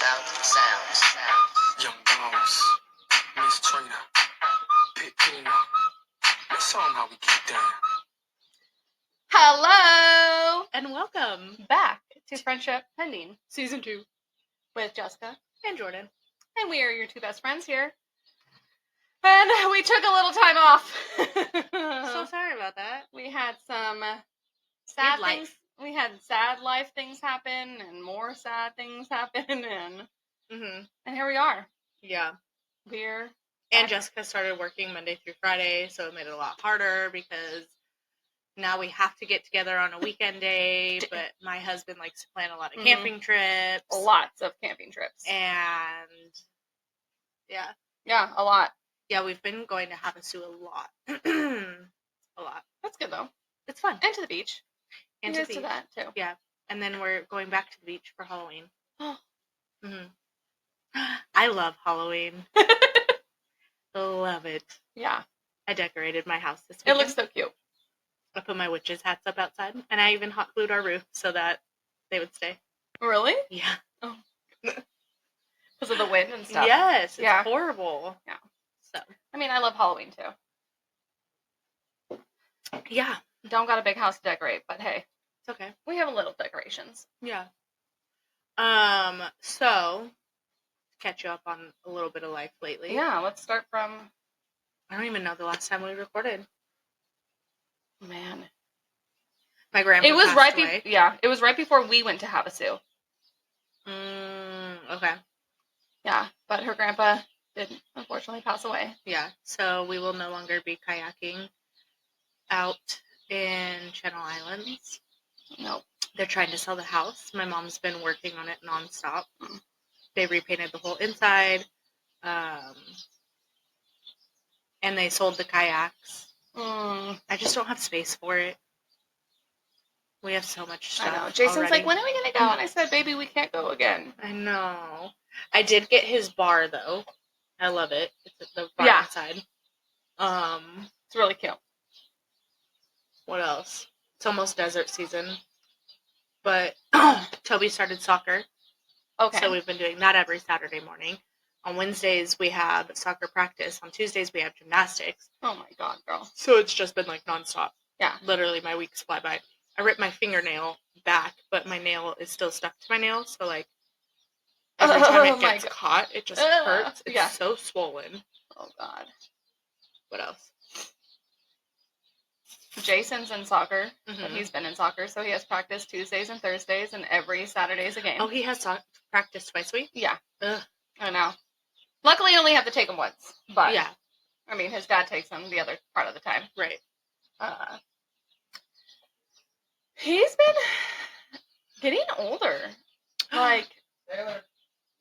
without sounds. Young Bones, Miss Trainer, Pit Pino. Let's show 'em how we get down. Hello and welcome back to Friendship Pending Season 2 with Jessica and Jordan. And we are your two best friends here. And we took a little time off. So sorry about that. We had some sad life. things. We had sad life things happen and more sad things happen and here we are. Yeah. We're And Jessica started working Monday through Friday, so it made it a lot harder because now we have to get together on a weekend day, but my husband likes to plan a lot of camping trips. Lots of camping trips. And yeah. Yeah, a lot. Yeah, we've been going to Havasu a lot. A lot. That's good though. It's fun. And to the beach. And to that too. Yeah. And then we're going back to the beach for Halloween. Oh. I love Halloween. Love it. Yeah. I decorated my house this weekend. It looks so cute. I put my witches' hats up outside, and I even hot glued our roof so that they would stay. Really? Yeah. Oh. Because of the wind and stuff. Yes. It's horrible. Yeah. So. I mean, I love Halloween too. Yeah. Don't got a big house to decorate, but hey. It's okay. We have little decorations. Yeah. So, catch you up on a little bit of life lately. Yeah, let's start from... I don't even know the last time we recorded. Man. My grandpa It was passed away. it was right before we went to Havasu. Okay. Yeah, but her grandpa did unfortunately pass away. Yeah, so we will no longer be kayaking out in Channel Islands. Nope. They're trying to sell the house. My mom's been working on it nonstop. They repainted the whole inside. And they sold the kayaks. I just don't have space for it. We have so much stuff. I know. Jason's already. like, when are we going to go? And I said, baby, we can't go again. I know. I did get his bar, though. I love it. It's the bar inside. It's really cute. What else? It's almost desert season. But Toby started soccer. Okay. So we've been doing that every Saturday morning. On Wednesdays, we have soccer practice. On Tuesdays, we have gymnastics. Oh, my God, girl. So it's just been, like, nonstop. Yeah. Literally, my weeks fly by. I ripped my fingernail back, but my nail is still stuck to my nail. So, like, every time it gets caught, it just hurts. It's so swollen. Oh, God. What else? Jason's in soccer. But he's been in soccer, so he has practice Tuesdays and Thursdays, and every Saturday's a game. Oh, he has practice twice a week? Yeah. Ugh. I know. Luckily, I only have to take him once. But, yeah. I mean, his dad takes him the other part of the time. Right. He's been getting older. Like... Taylor,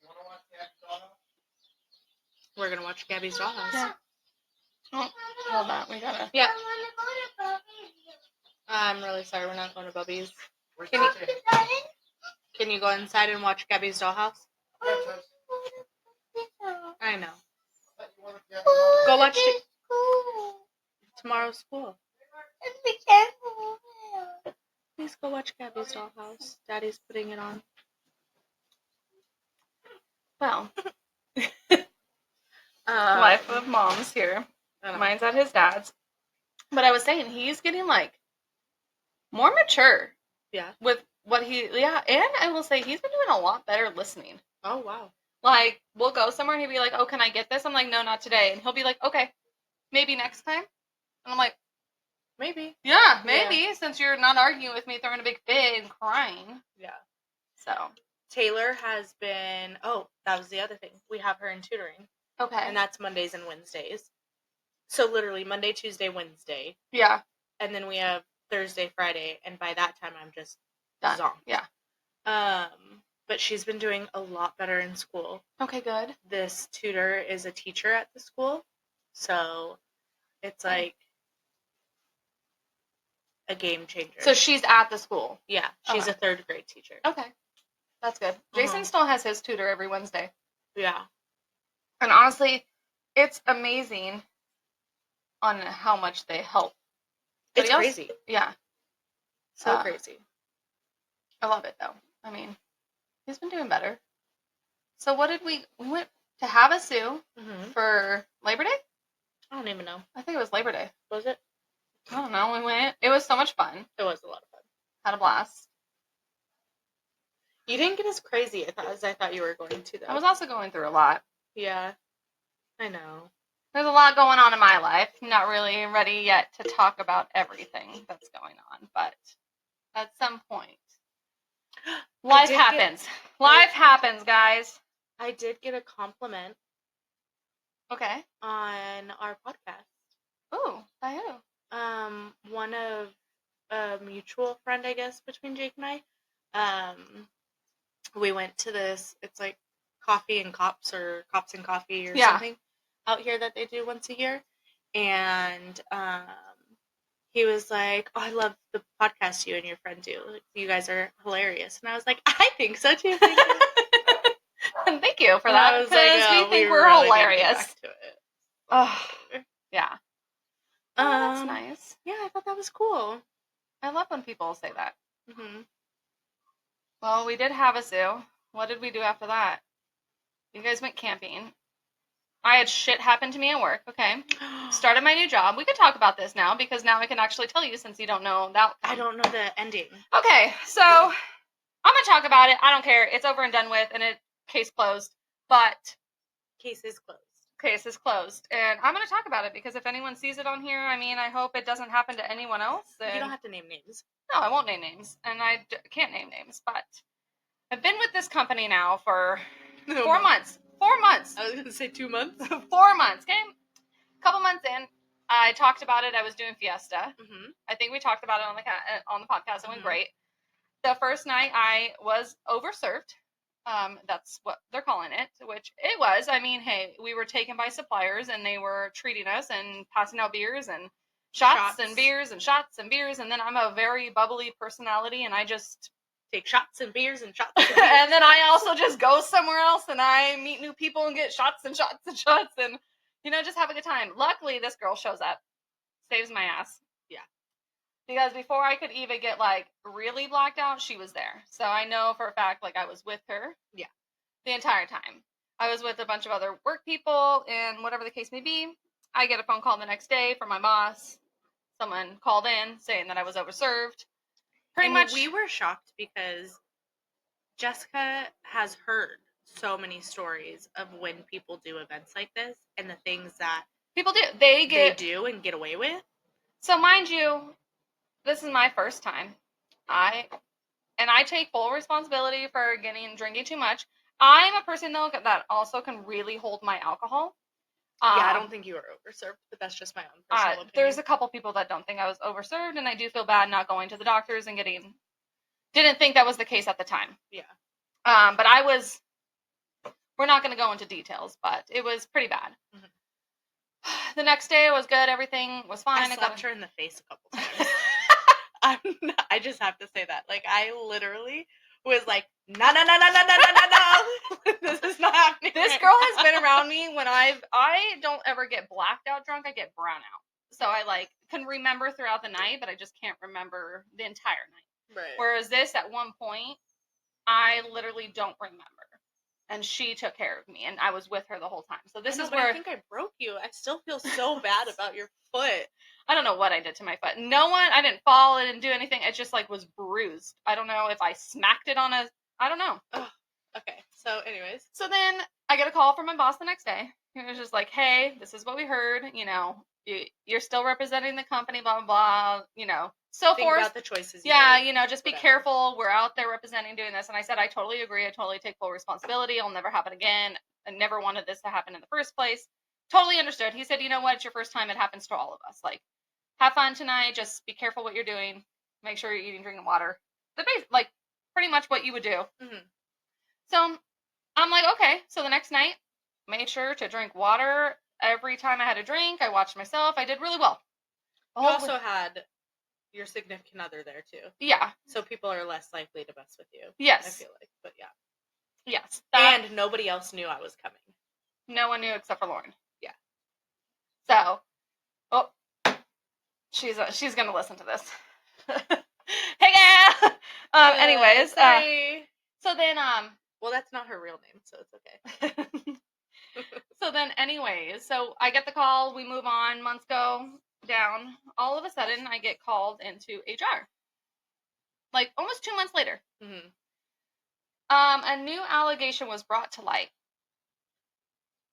you want to watch Gabby's Dollhouse? We're going to watch Gabby's Dollhouse. Yeah. Oh, hold on. We gotta... Yeah. I'm really sorry. We're not going to Bubby's. Can you go inside and watch Gabby's Dollhouse? I know. Go watch tomorrow's school. Please go watch Gabby's Dollhouse. Daddy's putting it on. Well. Life of moms here. Mine's at his dad's. But I was saying, he's getting, like, more mature. Yeah. With what and I will say, he's been doing a lot better listening. Oh, wow. Like, we'll go somewhere and he'll be like, oh, can I get this? I'm like, no, not today. And he'll be like, okay, maybe next time. And I'm like, maybe. Yeah, maybe, since you're not arguing with me, throwing a big fit and crying. Yeah. So. Taylor has been, that was the other thing. We have her in tutoring. Okay. And that's Mondays and Wednesdays. So literally Monday, Tuesday, Wednesday. Yeah. And then we have Thursday, Friday, and by that time I'm just done. Zonked. Yeah. But she's been doing a lot better in school. Okay, good. This tutor is a teacher at the school, so it's like a game changer. So she's at the school? Yeah, she's a third grade teacher. Okay. That's good. Jason still has his tutor every Wednesday. Yeah. And honestly, it's amazing on how much they help. It's crazy. Yeah. So crazy. I love it, though. I mean, he's been doing better. So what did we went to Havasu Mm-hmm. for Labor Day? I don't even know. I think it was Labor Day. Was it? I don't know. We went. It was so much fun. It was a lot of fun. Had a blast. You didn't get as crazy as I thought you were going to, though. I was also going through a lot. Yeah. I know. There's a lot going on in my life. I'm not really ready yet to talk about everything that's going on, but at some point, life happens. Life happens, guys. I did get a compliment Okay. on our podcast. Ooh, by who? One of a mutual friend, I guess, between Jake and I. We went to this. It's like Coffee and Cops or Cops and Coffee or something out here that they do once a year, and he was like, "Oh, I love the podcast you and your friend do. Like, you guys are hilarious." And I was like, "I think so too." Thank you. And thank you for And that I was because like, we think we're really need to get hilarious. back to it. Oh, yeah. Oh, that's Um, nice. Yeah, I thought that was cool. I love when people say that. Mm-hmm. Well, we did have a zoo. What did we do after that? You guys went camping. I had shit happen to me at work, okay? Started my new job. We could talk about this now because now I can actually tell you since you don't know the outcome. I don't know the ending. Okay, so I'm going to talk about it. I don't care. It's over and done with and case closed. But Case is closed. case is closed. And I'm going to talk about it because if anyone sees it on here, I mean, I hope it doesn't happen to anyone else. You don't have to name names. No, I won't name names. And I can't name names. But I've been with this company now for 4 months. 4 months. I was going to say 2 months. 4 months, okay? A couple months in, I talked about it. I was doing Fiesta. Mm-hmm. I think we talked about it on the podcast. It went Mhm. great. The first night, I was overserved. That's what they're calling it, which it was. I mean, hey, we were taken by suppliers, and they were treating us and passing out beers and shots and beers and shots and beers. And then I'm a very bubbly personality, and I just take shots and beers and shots. And, beers. And then I also just go somewhere else and I meet new people and get shots and shots and shots and, just have a good time. Luckily, this girl shows up. Saves my ass. Yeah. Because before I could even get, really blacked out, she was there. So I know for a fact, I was with her. Yeah. The entire time. I was with a bunch of other work people and whatever the case may be. I get a phone call the next day from my boss. Someone called in saying that I was overserved. Pretty much. We were shocked because Jessica has heard so many stories of when people do events like this and the things that people do. They do and get away with. So mind you, this is my first time. I take full responsibility for drinking too much. I'm a person though that also can really hold my alcohol. I don't think you were overserved, but that's just my own personal opinion. There's a couple people that don't think I was overserved, and I do feel bad not going to the doctors and didn't think that was the case at the time. Yeah. But I was, we're not going to go into details, but it was pretty bad. Mm-hmm. The next day it was good. Everything was fine. I slapped her in the face a couple times. I just have to say that. I literally was like, no. This is not happening. This girl has been around me when I don't ever get blacked out drunk. I get brown out. So I can remember throughout the night, but I just can't remember the entire night. Right. Whereas this, at one point, I literally don't remember. And she took care of me, and I was with her the whole time. So this is where I think I broke you. I still feel so bad about your foot. I don't know what I did to my foot. I didn't fall. I didn't do anything. It just was bruised. I don't know if I smacked it on I don't know. Ugh. Okay. So anyways. So then I get a call from my boss the next day. He was just like, hey, this is what we heard. You're still representing the company, blah, blah, blah, so think forth. About the choices. Just be careful. We're out there representing doing this. And I said, I totally agree. I totally take full responsibility. It'll never happen again. I never wanted this to happen in the first place. Totally understood. He said, you know what? It's your first time. It happens to all of us. Have fun tonight. Just be careful what you're doing. Make sure you're eating, drinking water. Pretty much what you would do. Mm-hmm. So I'm like, okay. So the next night, made sure to drink water every time I had a drink. I watched myself. I did really well. You also had your significant other there too. Yeah. So people are less likely to mess with you. Yes. I feel like, but yeah. Yes. And nobody else knew I was coming. No one knew except for Lauren. Yeah. So, she's gonna listen to this. Hey, gal. Anyways, sorry. So then Well, that's not her real name, so it's okay. So then, anyways, so I get the call. We move on. Months go down. All of a sudden, I get called into HR. Like almost 2 months later. Mm-hmm. A new allegation was brought to light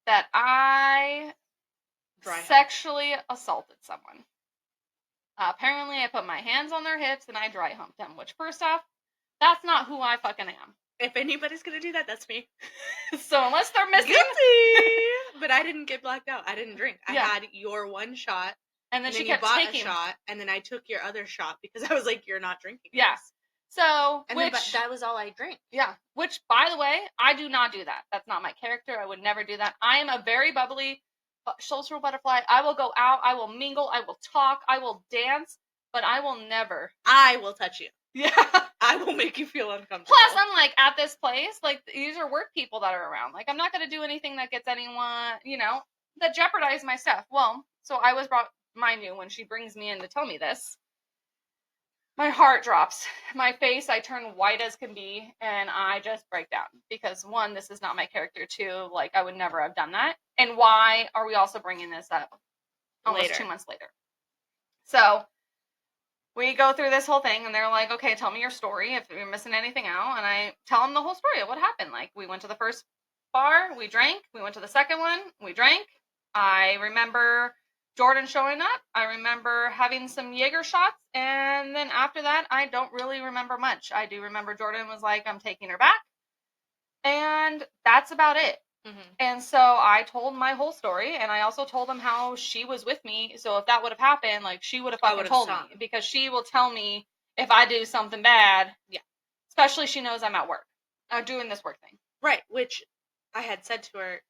that I sexually assaulted someone. Apparently, I put my hands on their hips and I dry humped them, which, first off, that's not who I fucking am. If anybody's gonna do that, that's me. So unless they're missing... Guilty! But I didn't get blacked out. I didn't drink. I had your one shot. And then she kept you bought taking... a shot, and then I took your other shot because I was like, you're not drinking. Yeah. This. So, but that was all I drank. Yeah. Which, by the way, I do not do that. That's not my character. I would never do that. I am a very bubbly social butterfly. I will go out. I will mingle. I will talk. I will dance. But I will never. I will touch you. Yeah. I will make you feel uncomfortable. Plus, I'm like, at this place, like, these are work people that are around. Like, I'm not going to do anything that gets anyone, that jeopardize my stuff. Well, so I was brought, mind you, when she brings me in to tell me this, my heart drops. My face, I turn white as can be, and I just break down. Because, one, this is not my character. Two, like, I would never have done that. And why are we also bringing this up almost 2 months later? So... we go through this whole thing, and they're like, okay, tell me your story if you're missing anything out. And I tell them the whole story of what happened. Like, we went to the first bar, we drank. We went to the second one, we drank. I remember Jordan showing up. I remember having some Jaeger shots. And then after that, I don't really remember much. I do remember Jordan was like, I'm taking her back. And that's about it. Mm-hmm. And so I told my whole story, and I also told them how she was with me. So if that would have happened, like, she would have fucking told me, because she will tell me if I do something bad. Yeah. Especially she knows I'm at work. I'm doing this work thing. Right. Which I had said to her,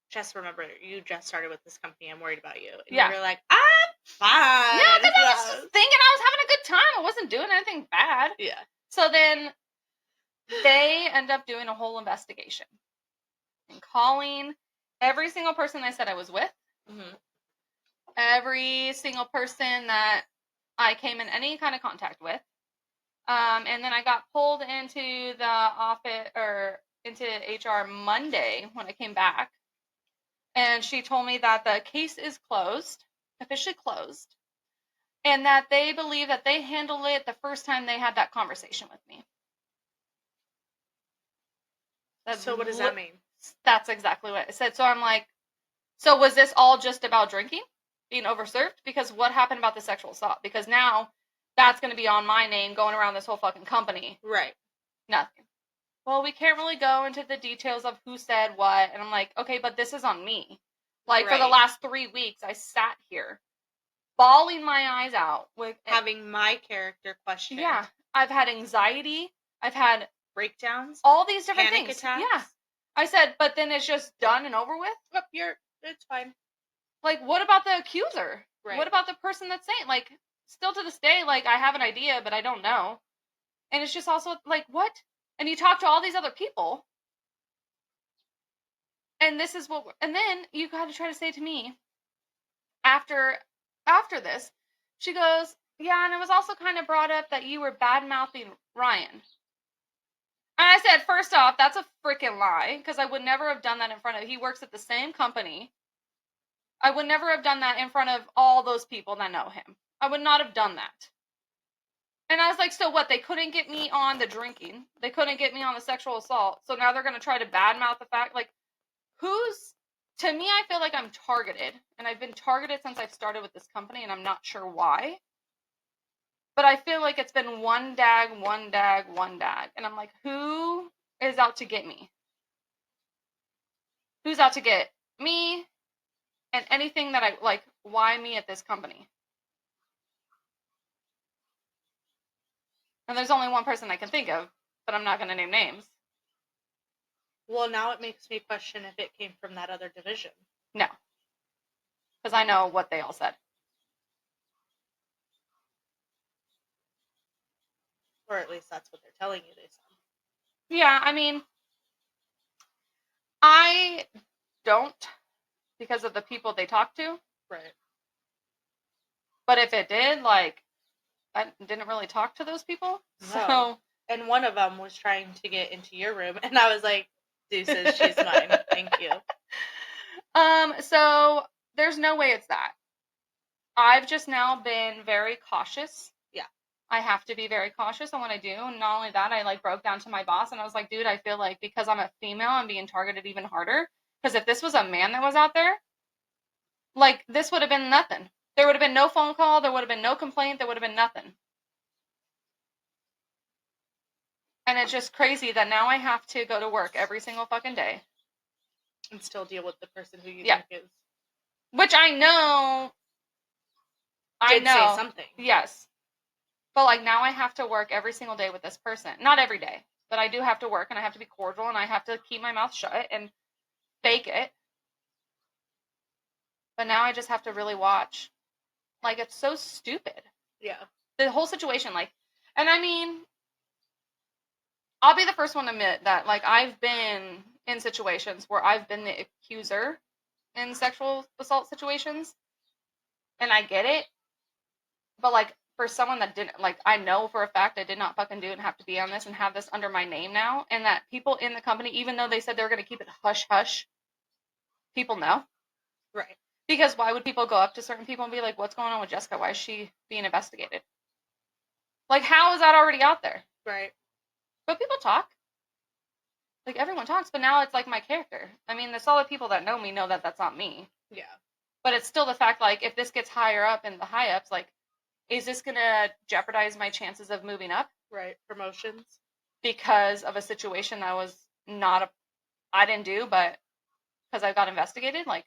just remember, you just started with this company. I'm worried about you. And you were like, I'm fine. Yeah, because I was just thinking I was having a good time. I wasn't doing anything bad. Yeah. So then they end up doing a whole investigation. And calling every single person I said I was with, mm-hmm. every single person that I came in any kind of contact with, and then I got pulled into the office or into HR Monday when I came back, and she told me that the case is closed, officially closed, and that they believe that they handled it the first time they had that conversation with me. So what does that mean? That's exactly what I said. So I'm like, so was this all just about drinking, being overserved? Because what happened about the sexual assault? Because now that's going to be on my name going around this whole fucking company. Right. Nothing. Well, we can't really go into the details of who said what. And I'm like, okay, but this is on me. Like, for the last 3 weeks, I sat here bawling my eyes out with having my character questioned. Yeah. I've had anxiety. I've had breakdowns. All these different panic things. Attacks. Yeah. I said, but then it's just done and over with? Yep, it's fine. Like, what about the accuser? Right. What about the person that's saying, like, still to this day, like, I have an idea, but I don't know. And it's just also, like, what? And you talk to all these other people. And this is what, and then you got to try to say to me, after this, she goes, yeah, and it was also kind of brought up that you were bad-mouthing Ryan. And I said, first off, that's a freaking lie, because I would never have done that in front of... He works at the same company. I would never have done that in front of all those people that know him. I would not have done that. And I was like, so what? They couldn't get me on the drinking. They couldn't get me on the sexual assault. So now they're going to try to badmouth the fact. Like, who's... To me, I feel like I'm targeted. And I've been targeted since I've started with this company, and I'm not sure why. But I feel like it's been one dag. And I'm like, who is out to get me? Who's out to get me? And anything that I, like, why me at this company? And there's only one person I can think of, but I'm not going to name names. Well, now it makes me question if it came from that other division. No. Because I know what they all said. Or at least that's what they're telling you they said. Yeah, I mean, I don't, because of the people they talk to. Right. But if it did, like, I didn't really talk to those people. No. So And one of them was trying to get into your room, and I was like, deuces, she's mine. Thank you. So there's no way it's that. I've just now been very cautious. Yeah. I have to be very cautious on what I do. And not only that, I like broke down to my boss and I was like, dude, I feel like because I'm a female, I'm being targeted even harder. Because if this was a man that was out there, like this would have been nothing. There would have been no phone call. There would have been no complaint. There would have been nothing. And it's just crazy that now I have to go to work every single fucking day. And still deal with the person who you Yeah. think is. Which I know. Did say something. Yes. But like now I have to work every single day with this person. Not every day, but I do have to work and I have to be cordial and I have to keep my mouth shut and fake it. But now I just have to really watch. Like it's so stupid. Yeah. The whole situation, like, and I mean, I'll be the first one to admit that like I've been in situations where I've been the accuser in sexual assault situations. And I get it. But like for someone that didn't, like, I know for a fact I did not fucking do it and have to be on this and have this under my name now, and that people in the company, even though they said they were going to keep it hush hush, people know. Right. Because why would people go up to certain people and be like, what's going on with Jessica? Why is she being investigated? Like, how is that already out there? Right. But people talk. Like, everyone talks, but now it's like my character. I mean, the solid people that know me know that that's not me. Yeah. But it's still the fact, like, if this gets higher up in the high-ups, like, is this going to jeopardize my chances of moving up? Right. Promotions. Because of a situation that was I didn't do, but because I got investigated, like,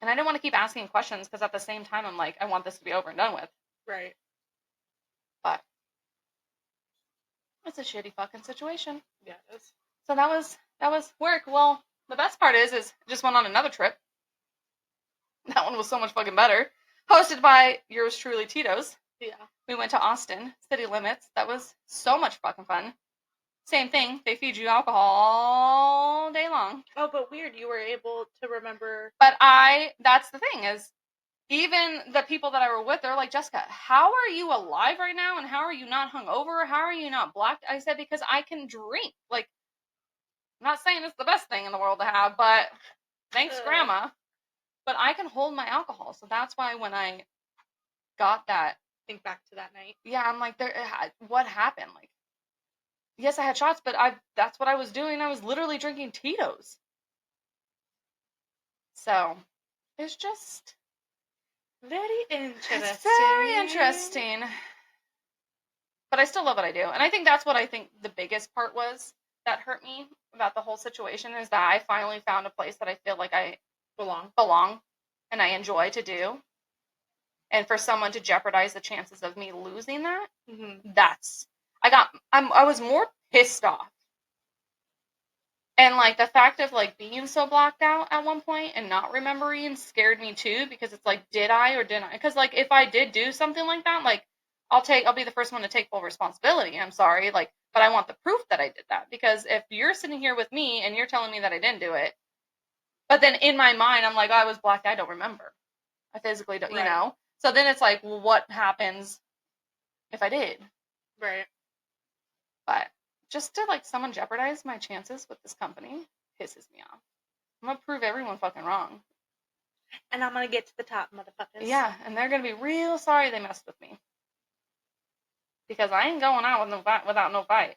and I didn't want to keep asking questions because at the same time, I'm like, I want this to be over and done with. Right. But it's a shitty fucking situation. Yeah, it is. So that was work. Well, the best part is just went on another trip. That one was so much fucking better. Hosted by yours truly, Tito's. Yeah. We went to Austin, city limits. That was so much fucking fun. Same thing. They feed you alcohol all day long. Oh, but weird. You were able to remember. But that's the thing is, even the people that I were with, they're like, Jessica, how are you alive right now? And how are you not hungover? How are you not blacked? I said, because I can drink. Like, I'm not saying it's the best thing in the world to have, but thanks, Grandma. But I can hold my alcohol. So that's why when I got that. Think back to that night. Yeah, I'm like, what happened? Like, yes, I had shots, but that's what I was doing. I was literally drinking Tito's. So, it's just very interesting. It's very interesting. But I still love what I do. And I think that's what I think the biggest part was that hurt me about the whole situation is that I finally found a place that I feel like I belong and I enjoy to do. And for someone to jeopardize the chances of me losing that, I was more pissed off. And like the fact of like being so blocked out at one point and not remembering scared me too, because it's like, did I or didn't I? Because like if I did do something like that, like I'll be the first one to take full responsibility. I'm sorry, like, but I want the proof that I did that. Because if you're sitting here with me and you're telling me that I didn't do it, but then in my mind I'm like, oh, I was blacked, I don't remember. I physically don't, you know? So then it's like, well, what happens if I did? Right. But just to like someone jeopardize my chances with this company pisses me off. I'm gonna prove everyone fucking wrong. And I'm gonna get to the top, motherfuckers. Yeah, and they're gonna be real sorry they messed with me. Because I ain't going out without no fight.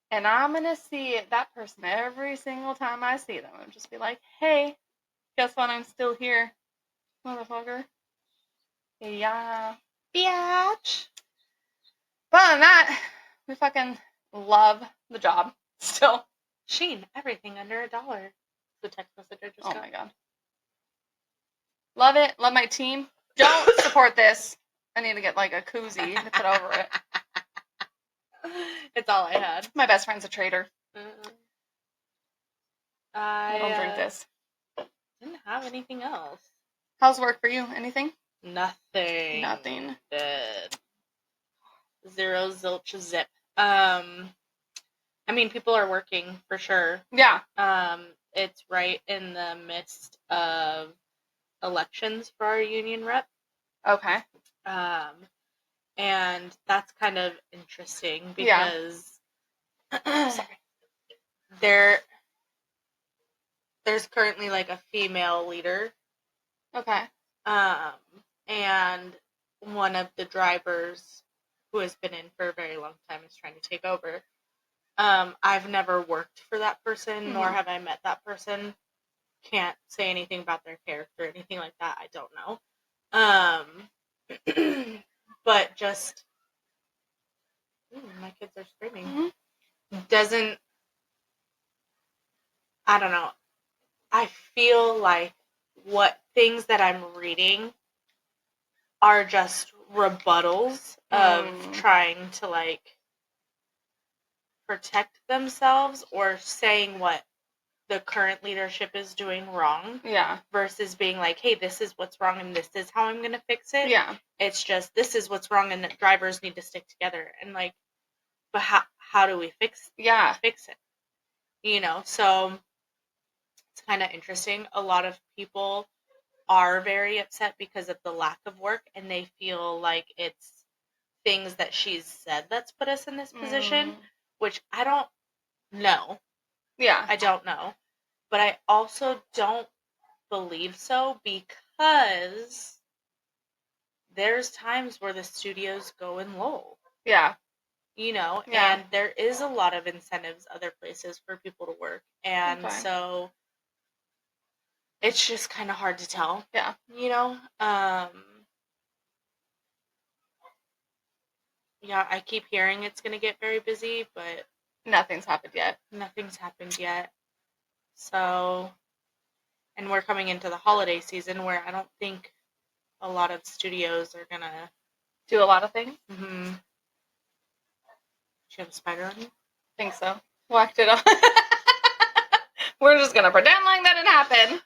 And I'm gonna see that person every single time I see them. And just be like, hey, guess what? I'm still here, motherfucker. Yeah. Biatch. But other than that, we fucking love the job still. Sheen, everything under $1. The text message I just got. Oh my god. Love it. Love my team. Don't support this. I need to get like a koozie to put over it. It's all I had. My best friend's a traitor. I don't drink this. Didn't have anything else. How's work for you? Anything? Nothing. Dead. Zero zilch zip. I mean, people are working for sure. Yeah. It's right in the midst of elections for our union rep. Okay. And that's kind of interesting Yeah. because Sorry. there's currently like a female leader. Okay. And one of the drivers who has been in for a very long time is trying to take over. I've never worked for that person, nor have I met that person. Can't say anything about their character or anything like that. I don't know. But just my kids are screaming. Doesn't, I don't know. I feel like what things that I'm reading are just rebuttals of trying to like protect themselves or saying what the current leadership is doing wrong. Yeah. Versus being like, hey, this is what's wrong and this is how I'm going to fix it. Yeah. It's just, this is what's wrong and that drivers need to stick together. And like, but how do we fix it? You know, so it's kind of interesting. A lot of people are very upset because of the lack of work and they feel like it's things that she's said that's put us in this position, which I don't know. Yeah. I don't know. But I also don't believe so because there's times where the studios go in lull. Yeah. You know, Yeah. and there is a lot of incentives other places for people to work. And so it's just kind of hard to tell. Yeah. You know? Yeah, I keep hearing it's going to get very busy, but nothing's happened yet. So, and we're coming into the holiday season where I don't think a lot of studios are going to do a lot of things. Mm-hmm. Do you have a spider on you? Think so. Whacked it off. We're just going to pretend like that didn't happen.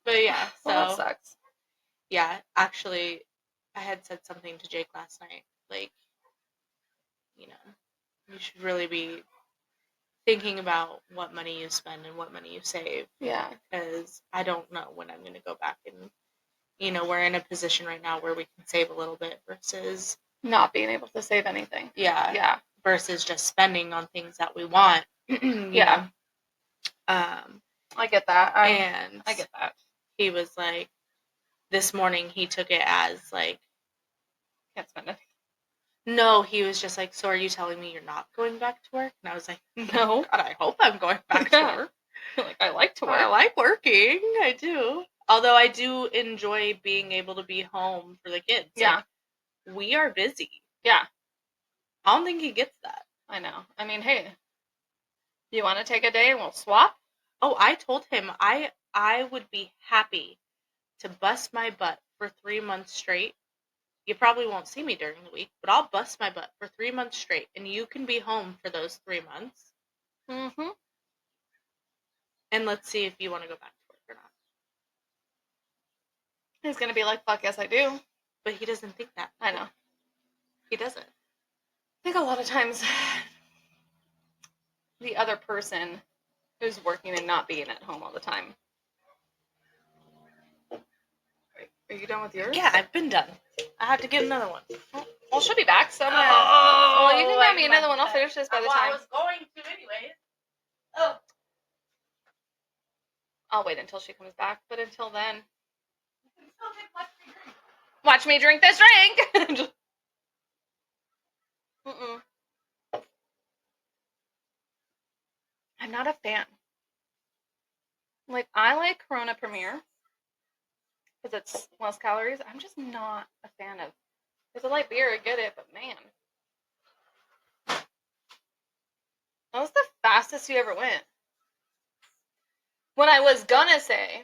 But yeah, so. Well, that sucks. Yeah, actually, I had said something to Jake last night. Like, you know, you should really be thinking about what money you spend and what money you save. Yeah. Because I don't know when I'm going to go back and, you know, we're in a position right now where we can save a little bit versus not being able to save anything. Yeah. Yeah. Versus just spending on things that we want. Yeah. I get that. I get that. He was like, this morning he took it as like, can't spend it. No, he was just like, so are you telling me you're not going back to work? And I was like, no. God, I hope I'm going back to work. Like, I like to work. I like working. I do. Although I do enjoy being able to be home for the kids. Yeah. Like, we are busy. Yeah. I don't think he gets that. I know. I mean, hey, you want to take a day and we'll swap? Oh, I told him I would be happy to bust my butt for 3 months straight. You probably won't see me during the week, but I'll bust my butt for 3 months straight, and you can be home for those 3 months. Mm-hmm. And let's see if you want to go back to work or not. He's going to be like, fuck yes, I do. But he doesn't think that. I know. He doesn't. I think a lot of times the other person who's working and not being at home all the time. Are you done with yours? Yeah, I've been done. I have to get another one. Well, she'll be back, so I'm gonna... well, you can grab me another one. I'll finish this by the time. I was going to anyways. Oh. I'll wait until she comes back, but until then... watch me drink this drink! Mm-mm. I'm not a fan. Like, I like Corona Premier because it's less calories. I'm just not a fan of... It's a light beer, I get it, but man. That was the fastest you ever went. What I was gonna say,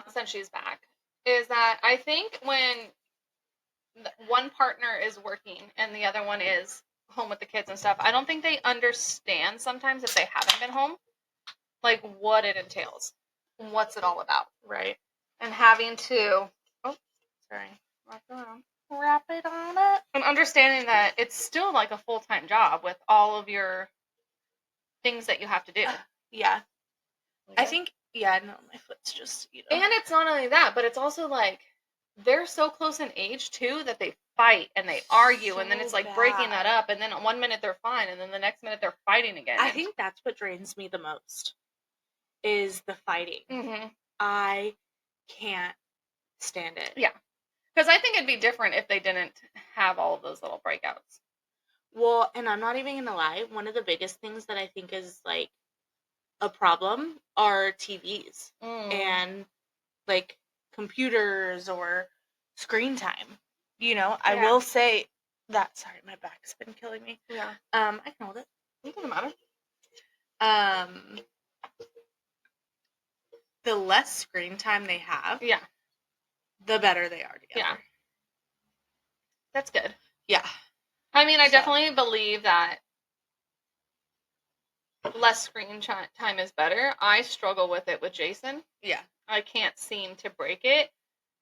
since she's back, is that I think when one partner is working and the other one is home with the kids and stuff, I don't think they understand sometimes if they haven't been home, like what it entails. What's it all about? Right. And having to... oh, sorry. Wrap it on it. And understanding that it's still like a full-time job with all of your things that you have to do. Yeah. I think, yeah, no, my foot's just, you know. And it's not only that, but it's also like, they're so close in age, too, that they fight and they argue, and then So it's like breaking that bad. up, and then 1 minute they're fine, and then the next minute they're fighting again. I think that's what drains me the most, is the fighting. Mm-hmm. I can't stand it. Yeah. Because I think it'd be different if they didn't have all of those little breakouts. Well, and I'm not even gonna lie, one of the biggest things that I think is like a problem are TVs and like computers or screen time. You know, I Yeah. will say that. Sorry, my back's been killing me. Yeah. I can hold it. It doesn't matter. The less screen time they have, Yeah. the better they are together. Yeah. That's good. Yeah. I mean, I So. definitely believe that less screen time is better. I struggle with it with Jason. Yeah. I can't seem to break it.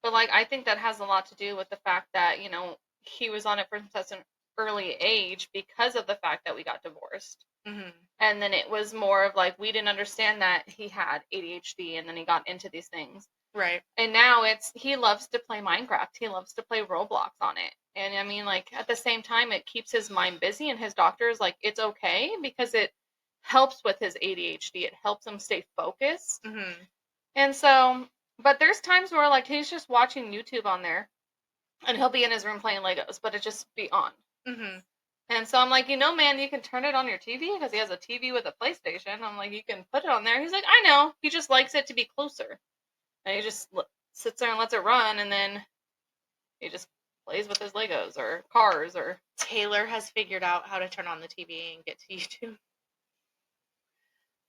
But, like, I think that has a lot to do with the fact that, you know, he was on it from such an early age because of the fact that we got divorced. Mm-hmm. And then it was more of, like, we didn't understand that he had ADHD, and then he got into these things. Right. And now he loves to play Minecraft. He loves to play Roblox on it. And, I mean, like, at the same time, it keeps his mind busy, and his doctor is like, it's okay because it helps with his ADHD. It helps him stay focused. Mm-hmm. And so, but there's times where, like, he's just watching YouTube on there, and he'll be in his room playing Legos, but it just be on. Mm-hmm. And so I'm like, you know, man, you can turn it on your TV because he has a TV with a PlayStation. I'm like, you can put it on there. He's like, I know. He just likes it to be closer. And he just sits there and lets it run, and then he just plays with his Legos or cars or... Taylor has figured out how to turn on the TV and get to YouTube.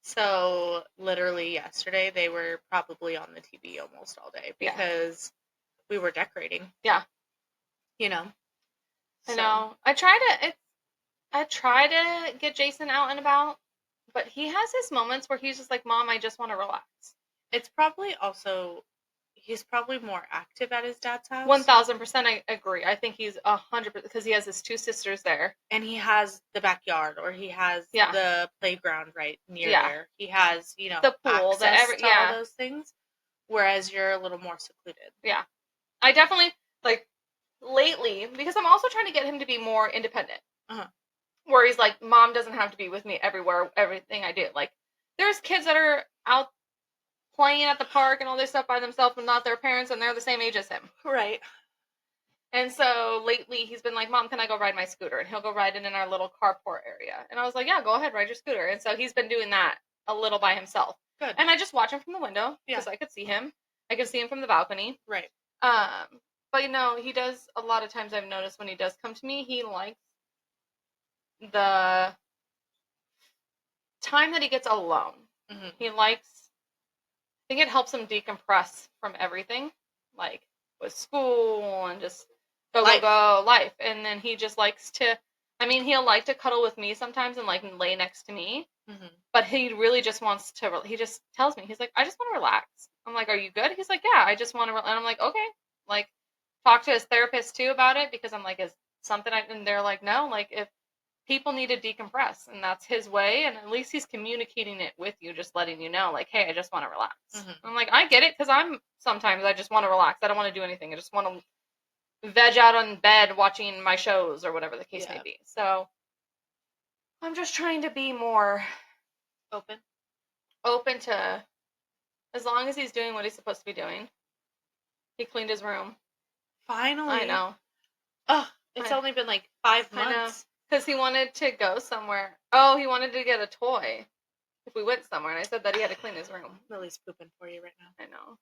So, literally yesterday, they were probably on the TV almost all day because we were decorating. Yeah. You know? I know. I try to get Jason out and about, but he has his moments where he's just like, Mom, I just want to relax. It's probably also... He's probably more active at his dad's house. 1000% I agree. I think he's 100% because he has his two sisters there. And he has the backyard, or he has the playground right near there. He has, you know, the pool, access to all those things. Whereas you're a little more secluded. Yeah. I definitely, like, lately, because I'm also trying to get him to be more independent. Uh-huh. Where he's like, Mom doesn't have to be with me everywhere, everything I do. Like, there's kids that are out playing at the park and all this stuff by themselves and not their parents, and they're the same age as him. Right. And so lately he's been like, Mom, can I go ride my scooter? And he'll go ride it in our little carport area. And I was like, yeah, go ahead, ride your scooter. And so he's been doing that a little by himself. Good. And I just watch him from the window because I could see him. I could see him from the balcony. Right. But, you know, he does, a lot of times I've noticed when he does come to me, he likes the time that he gets alone. Mm-hmm. He likes, I think it helps him decompress from everything, like with school and just go. Life. And then he just likes to, I mean, he'll like to cuddle with me sometimes and like lay next to me, but he really just wants to, he just tells me, he's like, I just want to relax. I'm like, are you good? He's like, yeah, I just want to, and I'm like, okay, like, talk to his therapist too about it, because I'm like, is something and they're like, no, like, if people need to decompress, and that's his way, and at least he's communicating it with you, just letting you know, like, hey, I just want to relax. I'm like, I get it, because sometimes I just want to relax. I don't want to do anything. I just want to veg out on bed watching my shows or whatever the case may be. So I'm just trying to be more open to, as long as he's doing what he's supposed to be doing. He cleaned his room. Finally. I know. Oh, it's only been like 5 months. I know. Because he wanted to go somewhere. Oh, he wanted to get a toy if we went somewhere. And I said that he had to clean his room. Lily's pooping for you right now. I know.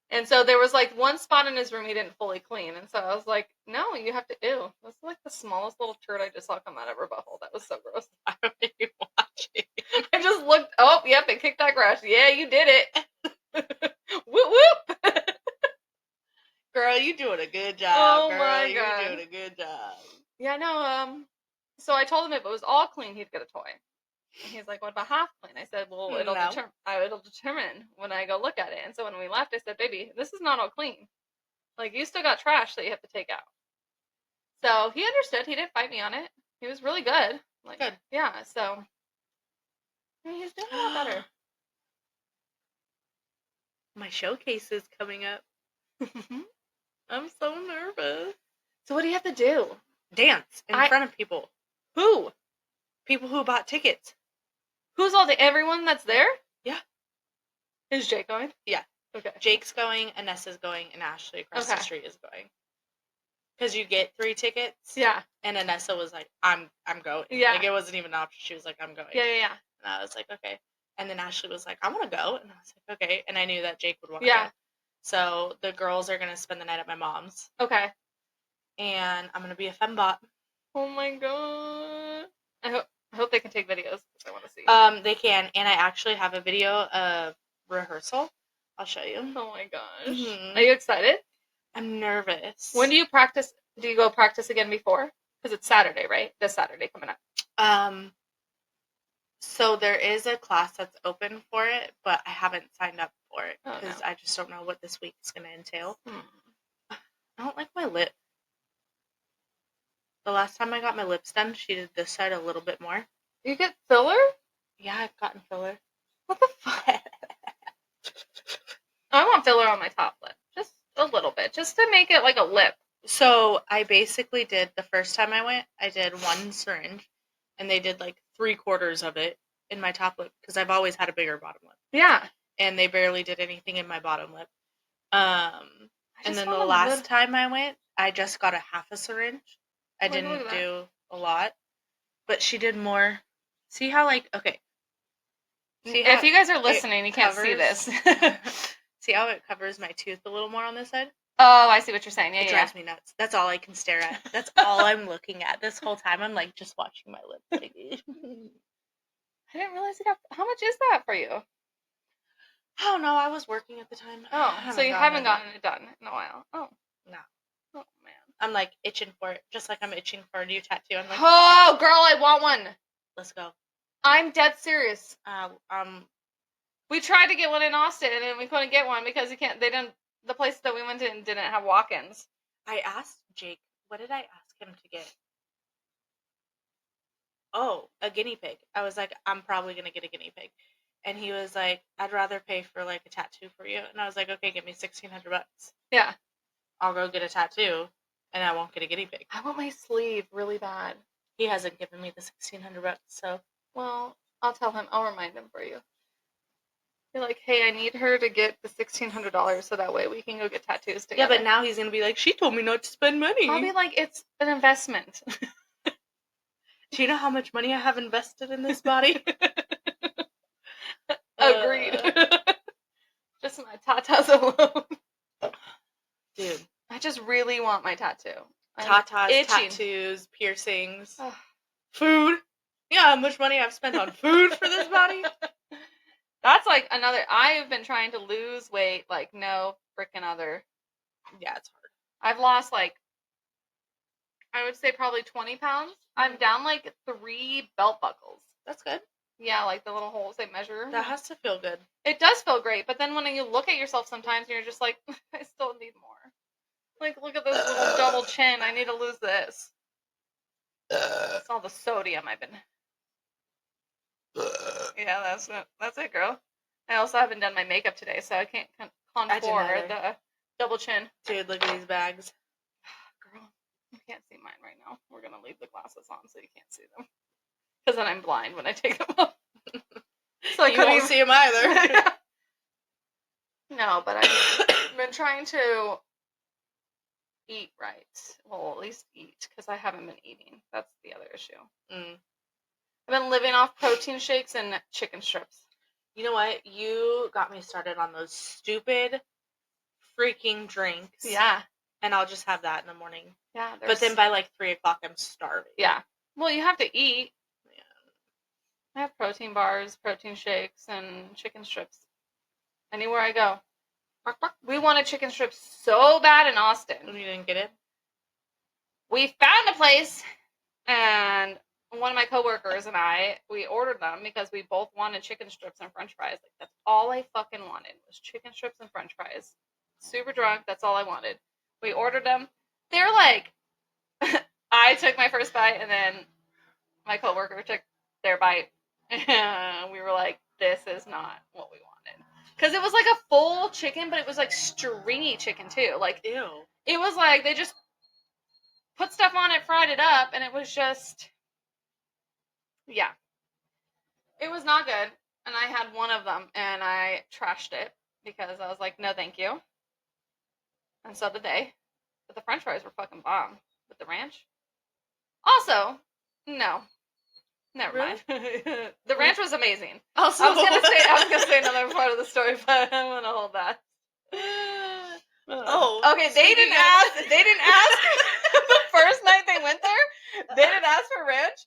And so there was like one spot in his room he didn't fully clean. And so I was like, no, you have to. Ew. That's like the smallest little turd I just saw come out of her butthole. That was so gross. I don't think you watch it. I just looked. Oh, yep, it kicked that grass. Yeah, you did it. Whoop, whoop. Girl, you doing a good job. Oh, girl. my God. You're doing a good job. Yeah, no, so I told him if it was all clean, he'd get a toy. And he's like, what about half clean? I said, well, it'll determine when I go look at it. And so when we left, I said, baby, this is not all clean. Like, you still got trash that you have to take out. So he understood. He didn't fight me on it. He was really good. Like, good. Yeah, so I mean, he's doing a lot better. My showcase is coming up. I'm so nervous. So what do you have to do? Dance in front of people. Who? People who bought tickets. Who's everyone that's there? Yeah. Is Jake going? Yeah. Okay. Jake's going, Anessa's going, and Ashley across the street is going. Because you get 3 tickets. Yeah. And Anessa was like, I'm going. Yeah. Like, it wasn't even an option. She was like, I'm going. Yeah. And I was like, okay. And then Ashley was like, I want to go. And I was like, okay. And I knew that Jake would want to go. So the girls are going to spend the night at my mom's. Okay. And I'm going to be a fembot. Oh my god. I hope they can take videos. I want to see. They can. And I actually have a video of rehearsal. I'll show you. Oh my gosh. Mm-hmm. Are you excited? I'm nervous. When do you practice? Do you go practice again before? Because it's Saturday, right? This Saturday coming up. So there is a class that's open for it, but I haven't signed up for it because I just don't know what this week is going to entail. I don't like my lip. The last time I got my lips done, she did this side a little bit more. You get filler? Yeah, I've gotten filler. What the fuck? I want filler on my top lip. Just a little bit. Just to make it like a lip. So I basically did, the first time I went, I did 1 syringe. And they did like 3/4 of it in my top lip. Because I've always had a bigger bottom lip. Yeah. And they barely did anything in my bottom lip. And then the last time I went, I just got a half a syringe. I didn't do a lot. But she did more. See how okay. See how if you guys are listening, you can't see this. See how it covers my tooth a little more on this side? Oh, I see what you're saying. Yeah, it drives me nuts. That's all I can stare at. That's all I'm looking at this whole time. I'm like just watching my lips. I didn't realize it got. How much is that for you? I don't know. I was working at the time. Oh, so you haven't gotten it done in a while. Oh. No. Oh, man. I'm like itching for it. Just like I'm itching for a new tattoo. I'm like, oh, girl, I want one. Let's go. I'm dead serious. We tried to get one in Austin and we couldn't get one because the place that we went to didn't have walk-ins. I asked Jake, what did I ask him to get? Oh, a guinea pig. I was like, I'm probably going to get a guinea pig. And he was like, I'd rather pay for like a tattoo for you. And I was like, okay, give me $1,600. Yeah. I'll go get a tattoo and I won't get a guinea pig. I want my sleeve really bad. He hasn't given me the $1,600, so. Well, I'll tell him. I'll remind him for you. You're like, hey, I need her to get the $1,600 so that way we can go get tattoos together. Yeah, but now he's going to be like, she told me not to spend money. I'll be like, it's an investment. Do you know how much money I have invested in this body? Agreed. Just my tatas alone. Dude. I just really want my tattoo. Tatas, tattoos, piercings, food. Yeah, how much money I've spent on food for this body? That's like another. I have been trying to lose weight like no freaking other. Yeah, it's hard. I've lost I would say probably 20 pounds. I'm down like 3 belt buckles. That's good. Yeah, like the little holes they measure. That has to feel good. It does feel great, but then when you look at yourself sometimes, you're just like, I still need more. Like, look at this little double chin. I need to lose this. It's all the sodium I've been. Yeah, that's it. That's it, girl. I also haven't done my makeup today, so I can't contour the double chin. Dude, look at these bags. Girl, you can't see mine right now. We're going to leave the glasses on so you can't see them. Because then I'm blind when I take them off. So you couldn't see them either. Yeah. No, but I've been trying to eat right. Well, at least eat, because I haven't been eating. That's the other issue. I've been living off protein shakes and chicken strips. You know what? You got me started on those stupid freaking drinks. Yeah. And I'll just have that in the morning. Yeah. But then by like 3 o'clock, I'm starving. Yeah. Well, you have to eat. Yeah. I have protein bars, protein shakes, and chicken strips. Anywhere I go. We wanted chicken strips so bad in Austin. And you didn't get it? We found a place, and one of my coworkers and I, we ordered them because we both wanted chicken strips and french fries. Like, that's all I fucking wanted was chicken strips and french fries. Super drunk, that's all I wanted. We ordered them. They're like, I took my first bite, and then my coworker took their bite. And we were like, this is not what we wanted. Because it was like a full chicken, but it was like stringy chicken too. Like, ew. It was like they just put stuff on it, fried it up, and it was just, yeah. It was not good. And I had one of them, and I trashed it because I was like, no, thank you. And so did they. But the french fries were fucking bomb. With the ranch. Also, no. Never Really? mind. The ranch was amazing. Also, I was gonna say another part of the story, but I'm gonna hold that. Oh, okay. They didn't ask. The first night they went there, they didn't ask for ranch,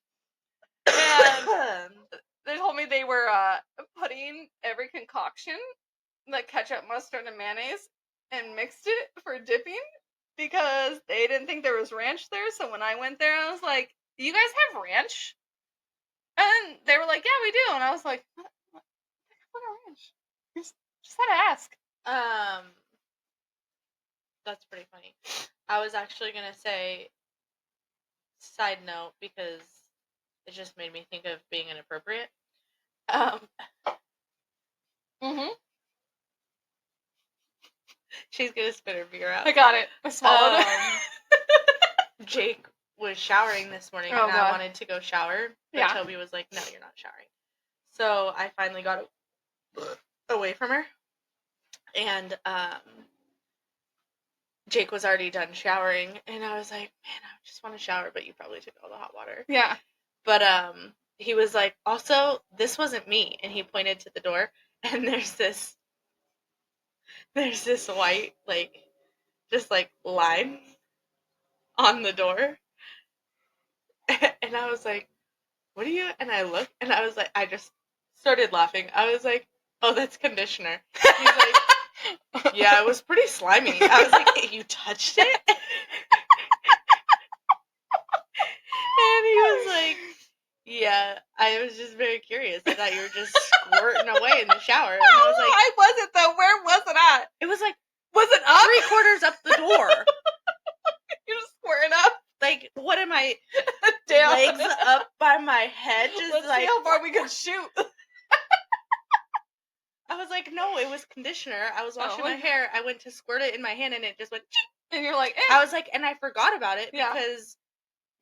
and they told me they were putting every concoction, like ketchup, mustard, and mayonnaise, and mixed it for dipping because they didn't think there was ranch there. So when I went there, I was like, "Do you guys have ranch?" And they were like, "Yeah, we do." And I was like, "What ranch? Just had to ask." That's pretty funny. I was actually gonna say, side note, because it just made me think of being inappropriate. She's gonna spit her beer out. I got it. I swallowed it. Jake was showering this morning, Oh, and God. I wanted to go shower, but Yeah. Toby was like, "No, you're not showering." So I finally got away from her, and Jake was already done showering, and I was like, "Man, I just want to shower, but you probably took all the hot water." Yeah. But he was like, "Also, this wasn't me," and he pointed to the door, and there's this white, like, just like line on the door. And I was like, "What are you?" And I looked, and I was like, I just started laughing. I was like, "Oh, that's conditioner." He's like, "Yeah, it was pretty slimy." I was like, "Hey, you touched it?" And he was like, "Yeah, I was just very curious. I thought you were just squirting away in the shower." And I was like, I wasn't though. Where was it at? "It was like Was it up? 3/4 up the door." You're just squaring up. Like, what am I? Damn. Legs up by my head, just Let's like see how far we can shoot. I was like, "No, it was conditioner. I was washing my Oh. hair. I went to squirt it in my hand, and it just went." And you're like, eh. I was like, and I forgot about it Yeah. because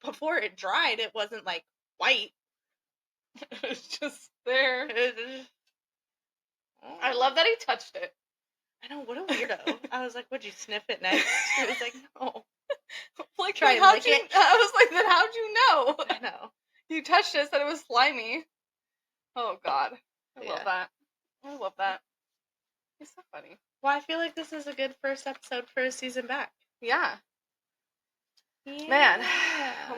before it dried, it wasn't like white. It's just there. I I love that he touched it. I know, what a weirdo. I was like, "Would you sniff it next?" He was like, "No." Like, Try and how'd lick you? it. I was like, then how'd you know? I know. You touched it, said it was slimy. Oh God, I love Yeah. that. I love that. It's so funny. Well, I feel like this is a good first episode for a season back. Yeah. Yeah. Man,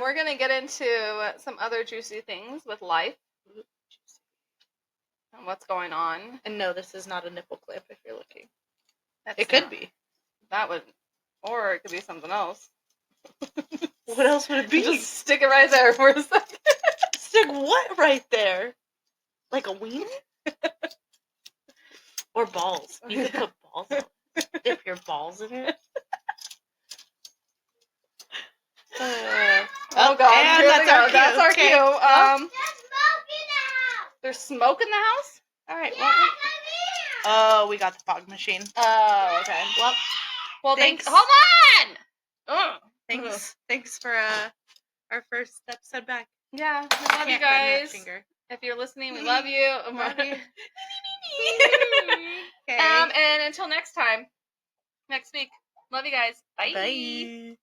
we're gonna get into some other juicy things with life and what's going on. And no, this is not a nipple clip if you're looking. That's It could not- be. That would, or it could be something else. What else would it be? Just stick it right there for a second. Stick what right there? Like a wiener? Or balls. You could put balls on it. Dip your balls in it. Oh God, and here that's we go. our cue. That's our Okay. cue. There's smoke in the house. All right. Well, oh, we got the fog machine. Oh, okay. Well, Thanks. Hold on. Ugh. Thanks for our first episode back. Yeah, we love you Can't bend that guys. finger. If you're listening, we love you. Love you. Okay. And until next time, next week. Love you guys. Bye. Bye.